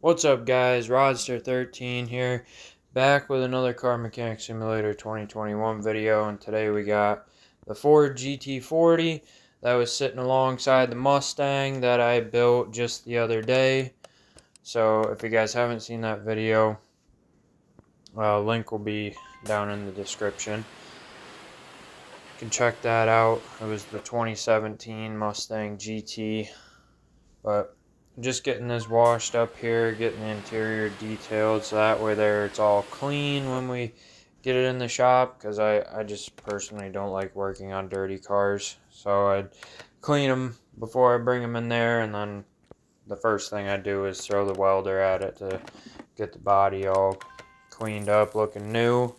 What's up, guys? Rodster13 here, back with another Car Mechanic Simulator 2021 video, and today we got the Ford GT40 that was sitting alongside the Mustang that I built just the other day. So if you guys haven't seen that video, link will be down in the description. You can check that out. It was the 2017 Mustang GT, but just getting this washed up here, getting the interior detailed so that way it's all clean when we get it in the shop, because I just personally don't like working on dirty cars. So I'd clean them before I bring them in there, and then the first thing I do is throw the welder at it to get the body all cleaned up, looking new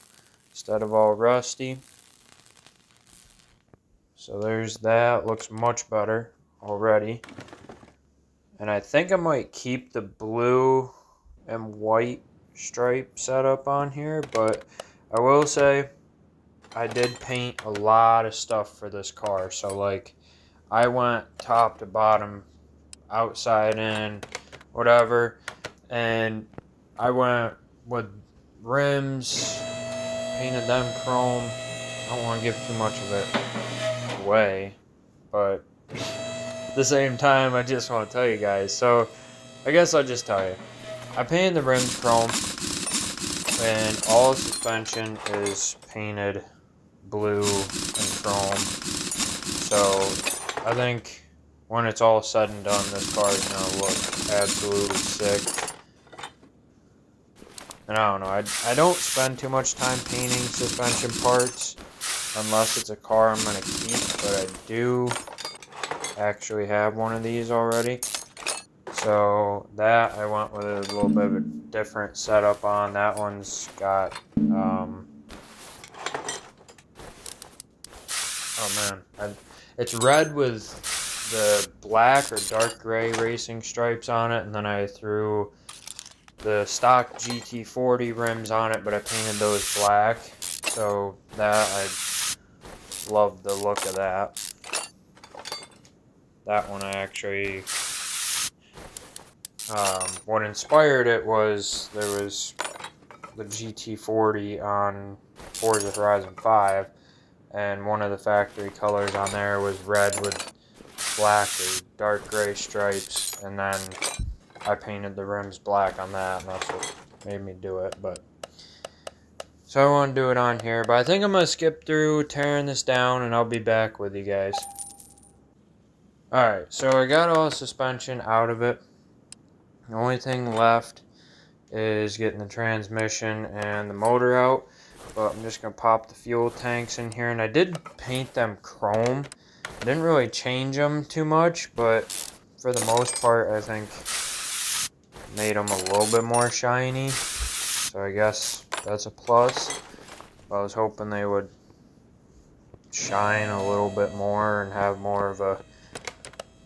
instead of all rusty. So there's that. Looks much better already. And I think I might keep the blue and white stripe setup on here, but I will say I did paint a lot of stuff for this car. So like I went top to bottom, outside in, whatever, and I went with rims, painted them chrome. I don't want to give too much of it away, but at the same time, I just want to tell you guys. So, I guess I'll just tell you. I painted the rims chrome, and all the suspension is painted blue and chrome. So, I think when it's all said and done, this car is going to look absolutely sick. And I don't know, I don't spend too much time painting suspension parts unless it's a car I'm going to keep, but I do actually have one of these already. So that I went with a little bit of a different setup on. That one's got it's red with the black or dark gray racing stripes on it, and then I threw the stock GT40 rims on it, but I painted those black. So that I love the look of that. That one I actually, what inspired it was there was the GT40 on Forza Horizon 5, and one of the factory colors on there was red with black or dark gray stripes, and then I painted the rims black on that, and that's what made me do it. But so I want to do it on here, but I think I'm going to skip through tearing this down, and I'll be back with you guys. Alright, so I got all the suspension out of it. The only thing left is getting the transmission and the motor out. But I'm just going to pop the fuel tanks in here. And I did paint them chrome. I didn't really change them too much, but for the most part, I think made them a little bit more shiny. So I guess that's a plus. I was hoping they would shine a little bit more and have more of a,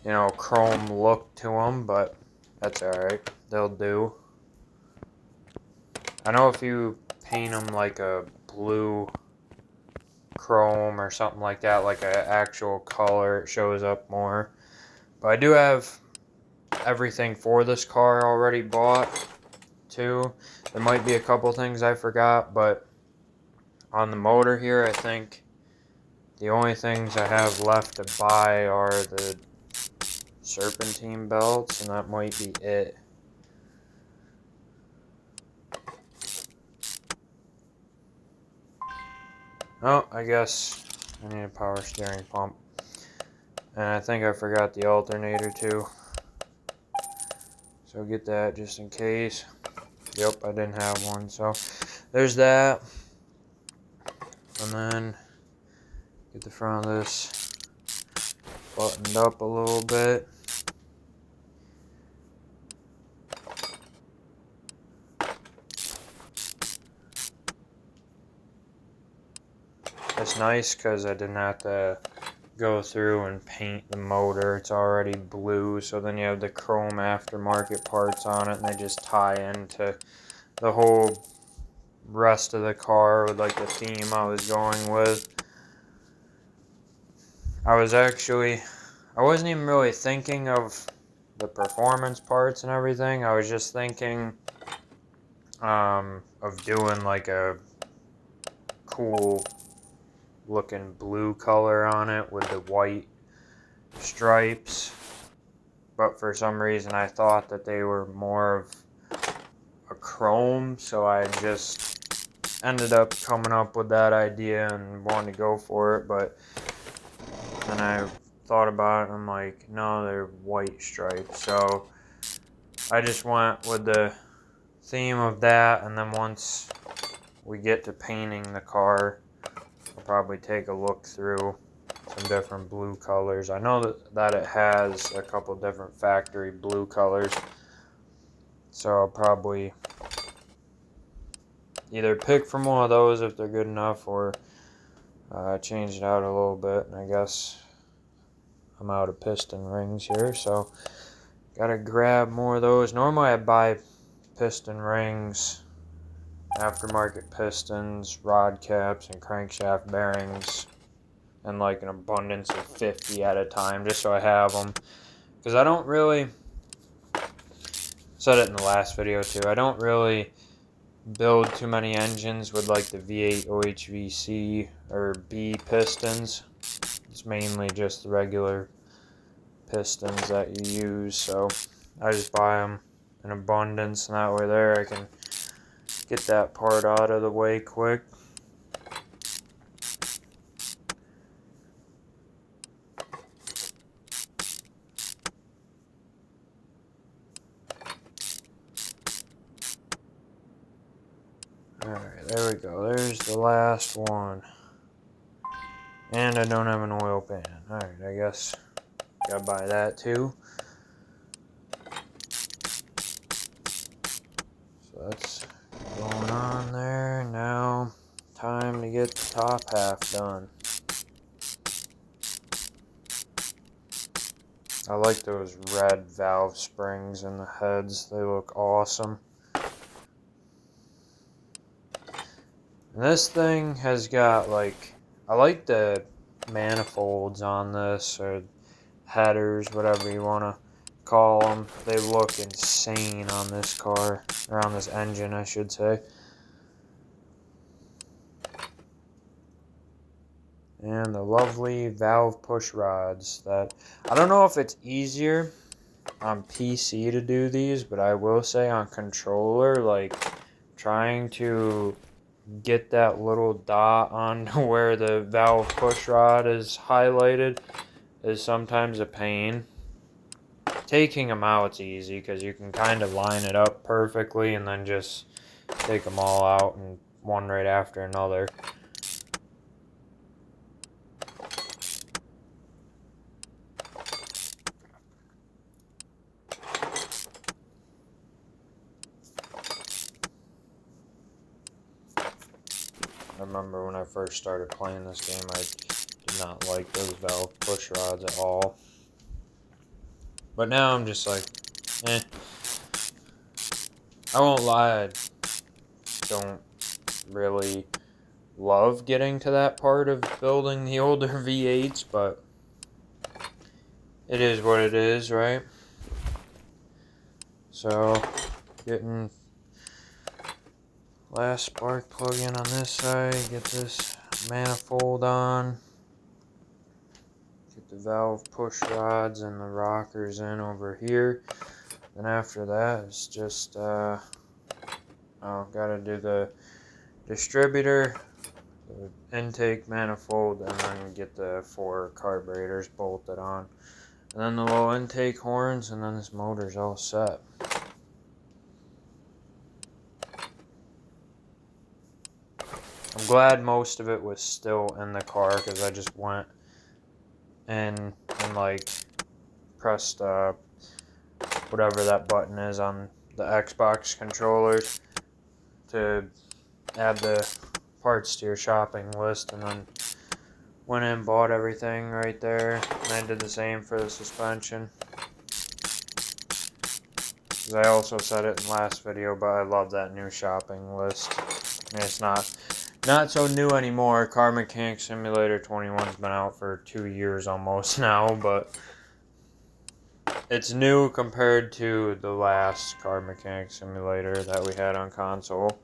you know, chrome look to them, but that's alright. They'll do. I know if you paint them like a blue chrome or something like that, like an actual color, it shows up more. But I do have everything for this car already bought, too. There might be a couple things I forgot, but on the motor here, I think the only things I have left to buy are the serpentine belts, and that might be it. Oh, I guess I need a power steering pump. And I think I forgot the alternator too. So get that just in case. Yep, I didn't have one. So there's that. And then get the front of this buttoned up a little bit. It's nice because I didn't have to go through and paint the motor. It's already blue, so then you have the chrome aftermarket parts on it, and they just tie into the whole rest of the car with like the theme I was going with. I wasn't even really thinking of the performance parts and everything, I was just thinking of doing like a cool looking blue color on it with the white stripes. But for some reason I thought that they were more of a chrome, so I just ended up coming up with that idea and wanted to go for it. But then I thought about it and I'm like, no, they're white stripes. So I just went with the theme of that, and then once we get to painting the car, I'll probably take a look through some different blue colors. I know that it has a couple different factory blue colors, so I'll probably either pick from one of those if they're good enough, or change it out a little bit. And I guess I'm out of piston rings here, so gotta grab more of those. Normally I buy piston rings, aftermarket pistons, rod caps, and crankshaft bearings in like an abundance of 50 at a time, just so I have them. Because I don't really, said it in the last video too, I don't really build too many engines with like the V8 OHVC or B pistons. It's mainly just the regular pistons that you use, so I just buy them in abundance, and that way there I can get that part out of the way quick. Alright, there we go. There's the last one. And I don't have an oil pan. Alright, I guess gotta buy that too. So that's going on there. Now, time to get the top half done. I like those red valve springs in the heads. They look awesome. And this thing has got like, I like the manifolds on this, or headers, whatever you want to call them. They look insane on this car, or on this engine I should say. And the lovely valve push rods that, I don't know if it's easier on PC to do these, but I will say on controller, like trying to get that little dot on where the valve push rod is highlighted is sometimes a pain. Taking them out's easy because you can kind of line it up perfectly and then just take them all out, and one right after another. I remember when I first started playing this game, I did not like those valve push rods at all. But now I'm just like, eh. I won't lie, I don't really love getting to that part of building the older V8s, but it is what it is, right? So, getting last spark plug in on this side, get this manifold on, get the valve push rods and the rockers in over here. Then after that, it's just, gotta do the distributor, the intake manifold, and then get the 4 carburetors bolted on. And then the low intake horns, and then this motor's all set. I'm glad most of it was still in the car, because I just went in and like pressed whatever that button is on the Xbox controllers to add the parts to your shopping list, and then went in and bought everything right there. And I did the same for the suspension. As I also said it in the last video, but I love that new shopping list. I mean, it's not so new anymore. Car Mechanic Simulator 21's been out for 2 years almost now, but it's new compared to the last Car Mechanic Simulator that we had on console,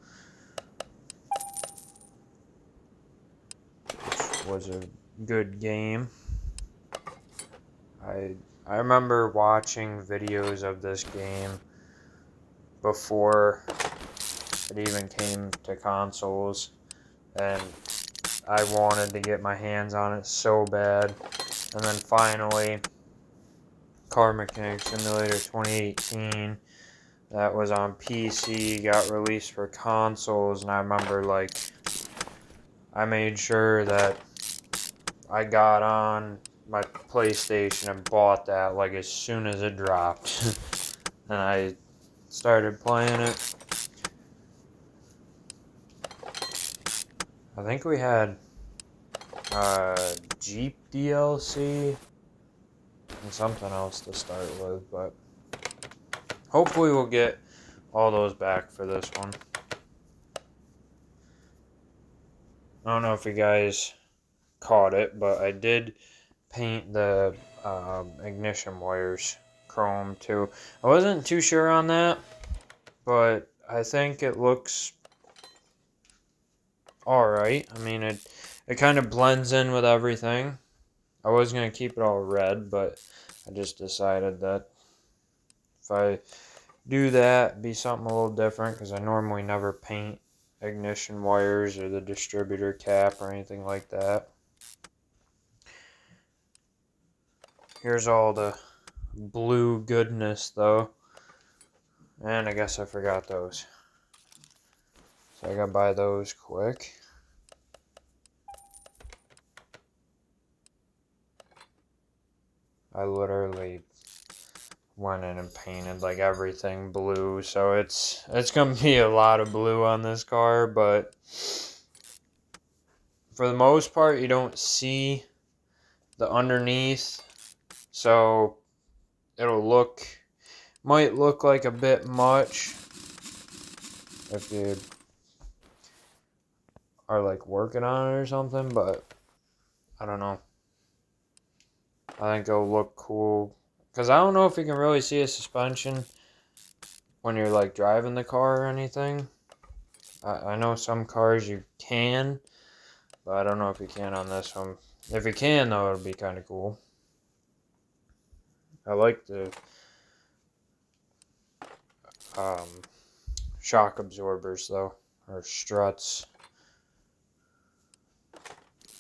which was a good game. I remember watching videos of this game before it even came to consoles, and I wanted to get my hands on it so bad. And then finally, Car Mechanic Simulator 2018, that was on PC, got released for consoles, and I remember, like, I made sure that I got on my PlayStation and bought that, like, as soon as it dropped. And I started playing it. I think we had Jeep DLC and something else to start with, but hopefully we'll get all those back for this one. I don't know if you guys caught it, but I did paint the ignition wires chrome too. I wasn't too sure on that, but I think it looks alright. I mean, it kind of blends in with everything. I was going to keep it all red, but I just decided that if I do that, it'd be something a little different, because I normally never paint ignition wires or the distributor cap or anything like that. Here's all the blue goodness, though. And I guess I forgot those. So I gotta buy those quick. I literally went in and painted like everything blue, so it's gonna be a lot of blue on this car, but for the most part you don't see the underneath, so might look like a bit much if you are like working on it or something, but I don't know. I think it'll look cool, because I don't know if you can really see a suspension when you're like driving the car or anything. I know some cars you can, but I don't know if you can on this one. If you can, though, it'll be kind of cool. I like the shock absorbers, though, or struts,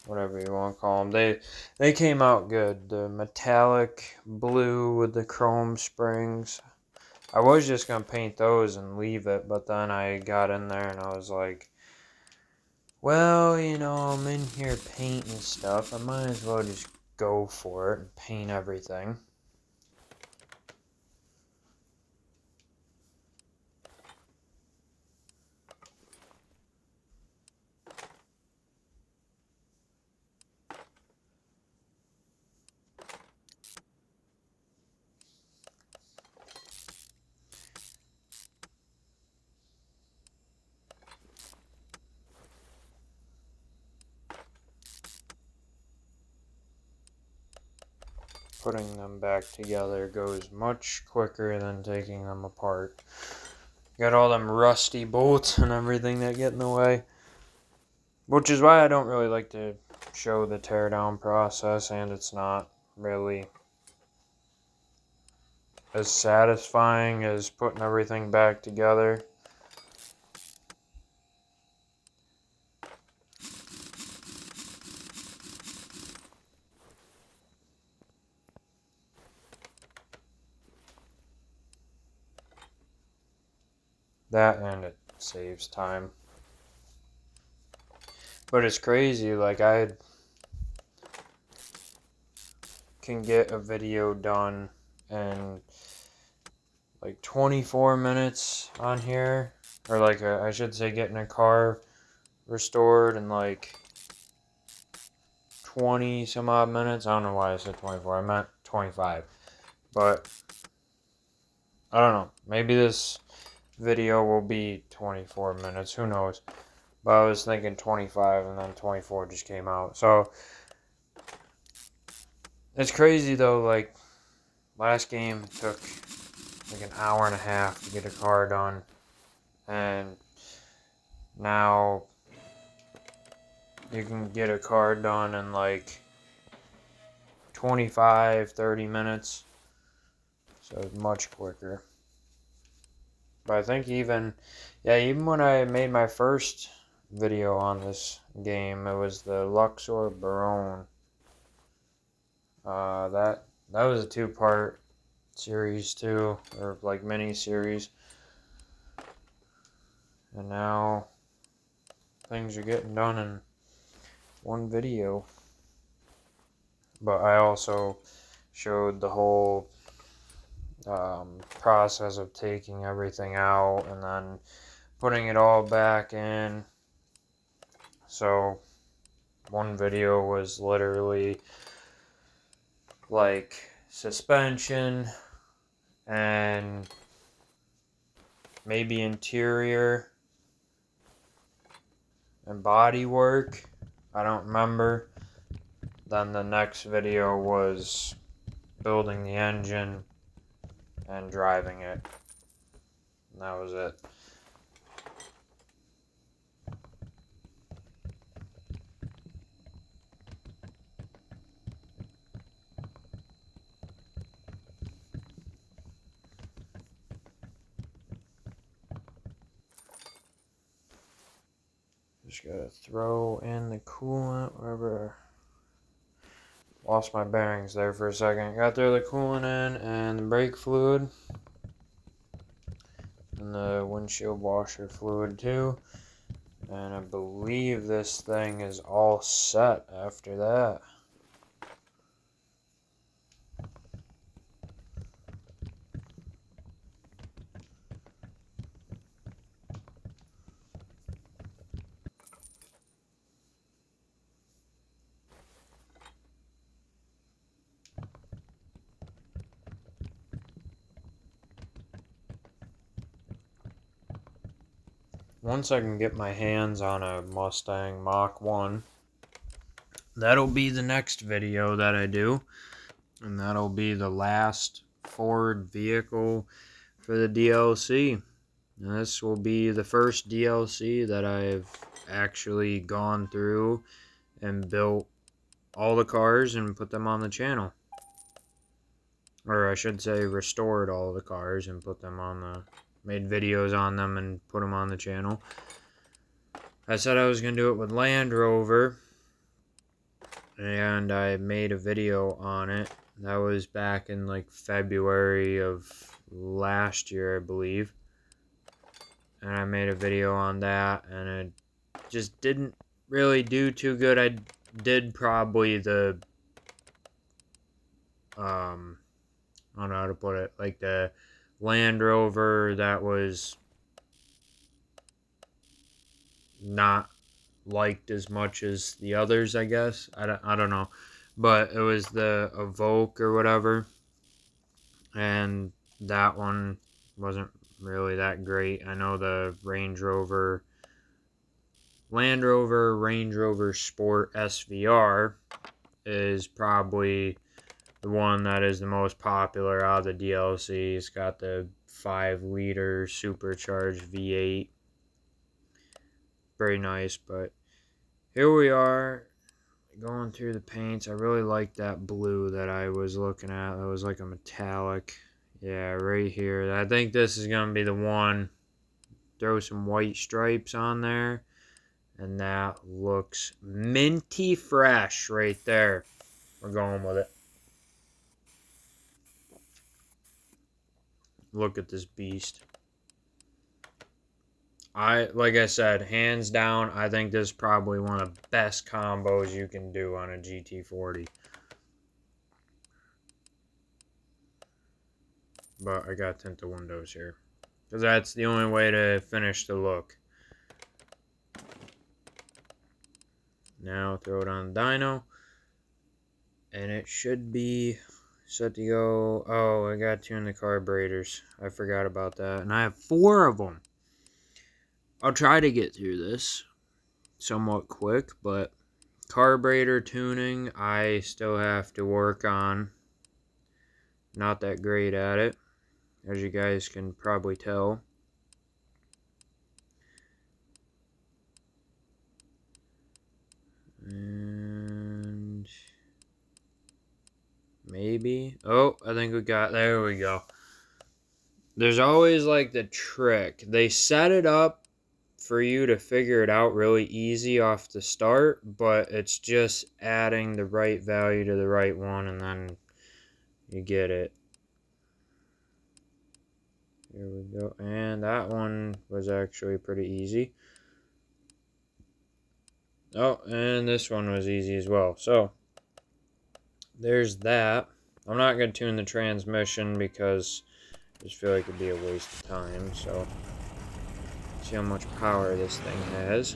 whatever you want to call them. They came out good. The metallic blue with the chrome springs. I was just going to paint those and leave it, but then I got in there and I was like, well, you know, I'm in here painting stuff. I might as well just go for it and paint everything. Putting them back together goes much quicker than taking them apart. Got all them rusty bolts and everything that get in the way. Which is why I don't really like to show the teardown process, and it's not really as satisfying as putting everything back together. That, and it saves time. But it's crazy, like I can get a video done in like 24 minutes on here, or like I should say getting a car restored in like 20 some odd minutes. I don't know why I said 24, I meant 25, but I don't know, maybe this video will be 24 minutes, who knows, but I was thinking 25 and then 24 just came out. So it's crazy though, like last game took like an hour and a half to get a car done, and now you can get a car done in like 25-30 minutes, so it's much quicker. But I think even when I made my first video on this game, it was the Luxor Baron. That was a 2-part series too, or like mini series. And now things are getting done in one video. But I also showed the whole process of taking everything out and then putting it all back in. So one video was literally like suspension and maybe interior and body work. I don't remember. Then the next video was building the engine and driving it. And that was it. Just gotta throw in the coolant wherever. Lost my bearings there for a second. Got throw the coolant in and the brake fluid. And the windshield washer fluid too. And I believe this thing is all set after that. Once I can get my hands on a Mustang Mach 1, that'll be the next video that I do. And that'll be the last Ford vehicle for the DLC. And this will be the first DLC that I've actually gone through and built all the cars and put them on the channel. Or I should say restored all the cars and put them on the... made videos on them and put them on the channel. I said I was going to do it with Land Rover. And I made a video on it. That was back in like February of last year, I believe. And I made a video on that, and it just didn't really do too good. I did probably the, I don't know how to put it, like the Land Rover that was not liked as much as the others, I guess. I don't know. But it was the Evoque or whatever. And that one wasn't really that great. I know the Land Rover Range Rover Sport SVR is probably the one that is the most popular out of the DLC. It's got the 5-liter supercharged V8. Very nice, but here we are going through the paints. I really like that blue that I was looking at. That was like a metallic. Yeah, right here. I think this is going to be the one. Throw some white stripes on there. And that looks minty fresh right there. We're going with it. Look at this beast. Like I said, hands down, I think this is probably one of the best combos you can do on a GT40. But I gotta tint the windows here, because that's the only way to finish the look. Now throw it on the dyno. And it should be set to go. Oh, I gotta tune the carburetors. I forgot about that. And I have 4 of them. I'll try to get through this somewhat quick, but carburetor tuning I still have to work on. not that great at it, as you guys can probably tell. And maybe, oh, I think we got, there we go. There's always like the trick. They set it up for you to figure it out really easy off the start, but it's just adding the right value to the right one, and then you get it. Here we go. And that one was actually pretty easy. Oh, and this one was easy as well. So, there's that. I'm not going to tune the transmission because I just feel like it'd be a waste of time. So, see how much power this thing has.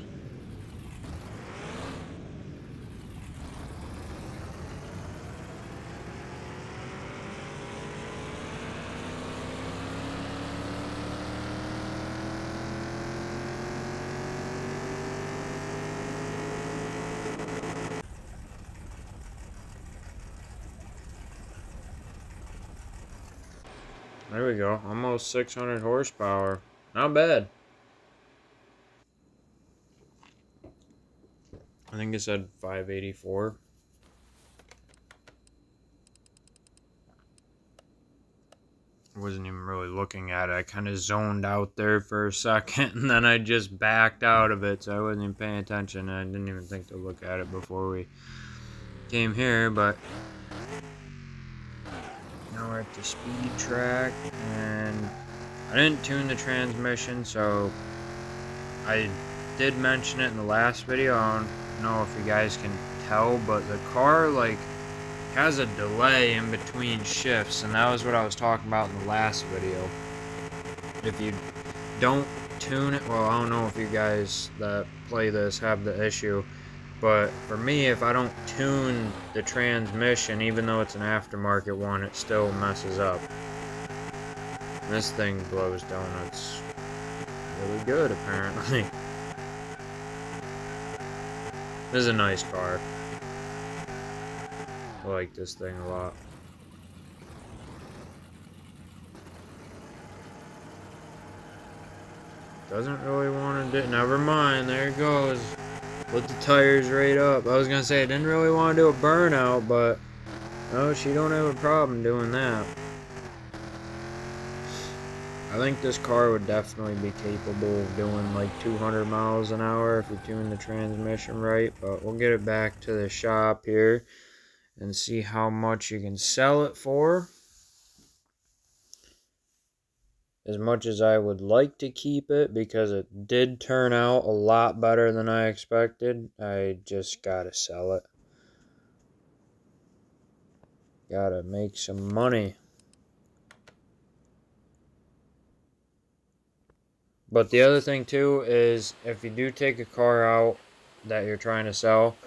There we go. Almost 600 horsepower. Not bad. I think it said 584. I wasn't even really looking at it. I kind of zoned out there for a second, and then I just backed out of it, so I wasn't even paying attention. I didn't even think to look at it before we came here, but now we're at the speed track, and I didn't tune the transmission, so I did mention it in the last video. I don't know if you guys can tell, but the car like has a delay in between shifts, and that was what I was talking about in the last video. If you don't tune it, well, I don't know if you guys that play this have the issue, but for me, if I don't tune the transmission, even though it's an aftermarket one, it still messes up. This thing blows donuts really good, apparently. This is a nice car. I like this thing a lot. Doesn't really want to do. Never mind. There it goes. Put the tires right up. I was gonna say I didn't really want to do a burnout, but no, she don't have a problem doing that. I think this car would definitely be capable of doing like 200 miles an hour if you tune the transmission right. But we'll get it back to the shop here and see how much you can sell it for. As much as I would like to keep it, because it did turn out a lot better than I expected, I just gotta sell it. Gotta make some money. But the other thing too is, if you do take a car out that you're trying to sell,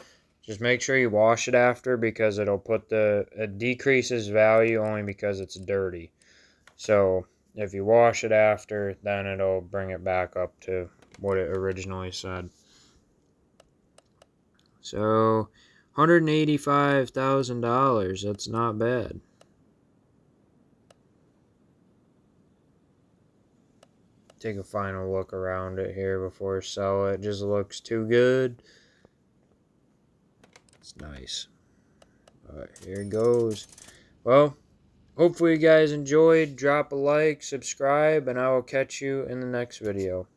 just make sure you wash it after, because it decreases value only because it's dirty. So if you wash it after, then it'll bring it back up to what it originally said. So $185,000, that's not bad. Take a final look around it here before I sell it. It just looks too good. It's nice. Alright, here it goes. Well, hopefully you guys enjoyed. Drop a like, subscribe, and I will catch you in the next video.